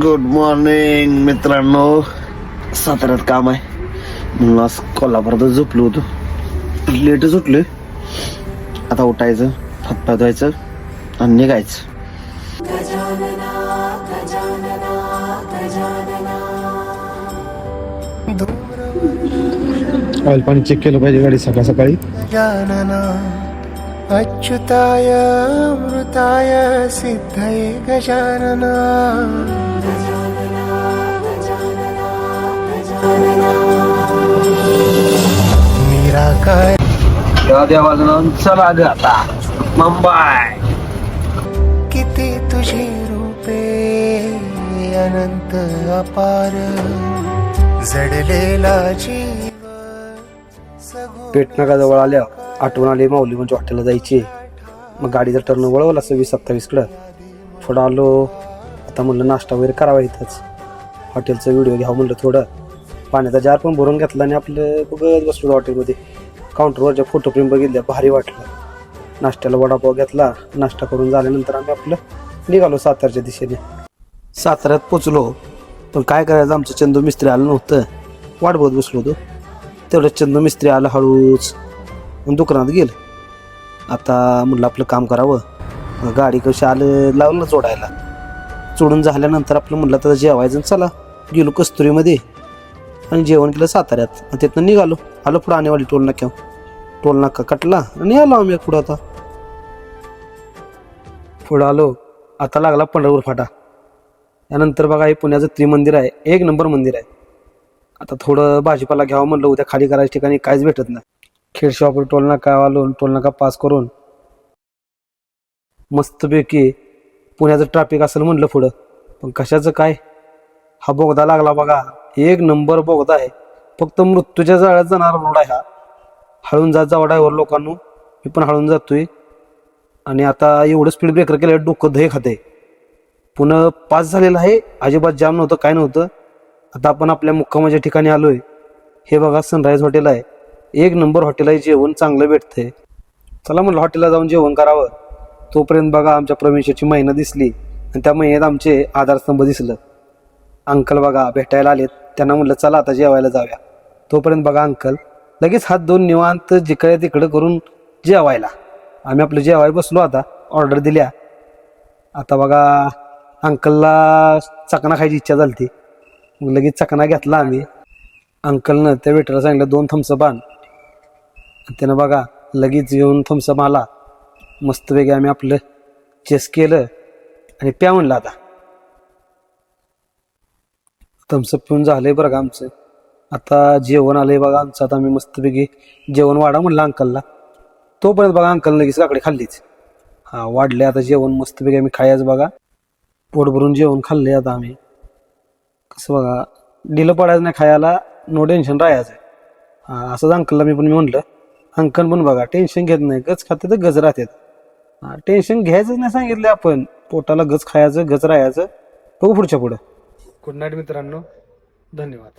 Good morning मित्रांनो. साताऱ्यात काम आहे म्हणून आज कोल्हापुरात झोपलो होतो. लेटच उठलोय. आता उठायचं, हातपाय धुवायचं आणि निघायचं. ऑइल पाणी चेक केलं पाहिजे गाडी सकाळ सकाळी. अच्युताय अमृताय सिद्धये गजानन. निराकार या देवाचं चला ग आता मुंबई. किती तुझी रूपे अनंत अपार जडलेला जीव सगुण. पेटनाकाजवळ आल्या आठवण आली माऊली म्हणजे हॉटेलला जायची. मग गाडीचा टर्न वळवला 26-27 थोडं आलो. आता म्हणलं नाश्ता वगैरे करावा इथंच. हॉटेलचा व्हिडिओ घ्यावं म्हणलं. थोडं पाण्याचा जार पण भरून घेतला आणि आपलं बघत बसलो हॉटेलमध्ये. काउंटरवरच्या फोटो फ्रेम बघितल्या, भारी वाटलं. नाश्त्याला वडापाव घेतला. नाश्ता करून झाल्यानंतर आम्ही आपलं निघालो सातारच्या दिशेने. साताऱ्यात पोचलो, पण काय करायचं, आमचं चंदू मिस्त्री आलं नव्हतं. वाट बघत बसलो होतो. तेवढं चंदू मिस्त्री आलं हळूच, दुकानात गेलं. आता म्हणलं आपलं काम करावं. गाडी कशी आलं लावलं जोडायला. चोडून झाल्यानंतर आपलं म्हणलं तर जेवायचं. चला गेलो कस्तुरीमध्ये आणि जेवण केलं साताऱ्यात. आणि तिथनं निघालो. आलो पुढं आणेवाडी टोल नाक्यावर. टोल नाका कटला आणि आलो आम्ही पुढं. आता पुढं आलो. आता लागला पंढरपूर फाटा. त्यानंतर बघा हे पुण्याचं त्रिमंदिर आहे. 1 नंबर मंदिर आहे. आता थोडं भाजीपाला घ्यावं म्हणलं, उद्या खाली करायच्या ठिकाणी काहीच भेटत नाही. खेडशॉपर टोल नाका आलो. टोल नाका पास करून मस्तपैकी पुण्याचं ट्रॅफिक असेल म्हणलं पुढं, पण कशाचं काय. हा बोगदा लागला बघा. 1 नंबर बोगदा आहे. फक्त मृत्यूच्या जाळ्यात जाणारा रोड आहे हा. हळून जात जावा ड्रायव्हर लोकांनो. मी पण हळून जातोय. आणि आता एवढं स्पीड ब्रेकर केलं डोकं दही खाते. पुन्हा पास झालेलं आहे. अजिबात जाम नव्हतं, काय नव्हतं. आता आपण आपल्या मुक्कामाच्या ठिकाणी आलोय. हे बघा सनराईज हॉटेल आहे. 1 नंबर हॉटेल आहे. जेवण चांगलं भेटतंय. चला म्हणलं हॉटेलला जाऊन जेवण करावं. तोपर्यंत बघा आमच्या प्रवेशाची महिना दिसली आणि त्या महिन्यात आमचे आधारस्तंभ दिसलं. अंकल बघा भेटायला आलेत. त्यांना म्हणलं चला आता जेवायला जाऊया. तोपर्यंत बघा अंकल लगेच हात दोन निवांत जिकडे तिकडं करून जेवायला. आम्ही आपलं जेवायला बसलो. आता ऑर्डर दिल्या. आता बघा अंकलला चकना खायची इच्छा झाली ती. मग लगेच चकना घेतला आम्ही. अंकलनं त्या वेटरला सांगितलं 2 थम्सअप आण. त्यानं बघा लगेच येऊन थम्सअप आला. मस्तपैकी आम्ही आपलं चेस केलं आणि प्या म्हणलं. आता थम्सअप पिऊन झालंय बरं का आमचं. आता जेवण आलंय बघा आमचं. आता आम्ही मस्तपैकी जेवण वाढा म्हणलं अंकलला. तोपर्यंत बघा अंकल लगेच काकडे खाल्लीच. हा वाढले आता जेवण मस्तपैकी आम्ही खायचं बघा. पोट भरून जेवण खाल्ले. आता आम्ही कसं बघा ढिलं पडायचं नाही खायला. नो टेन्शन राहायचं. हा असंच अंकलला मी म्हणलं. अंकल पण बघा टेन्शन घेत नाही. गच खाते तर गज राहतात. हा टेन्शन घ्यायचंच नाही सांगितलं आपण. पोटाला गच खायचं, गच राहायचं. बघू पुढच्या पुढं. गुड नाईट मित्रांनो. धन्यवाद.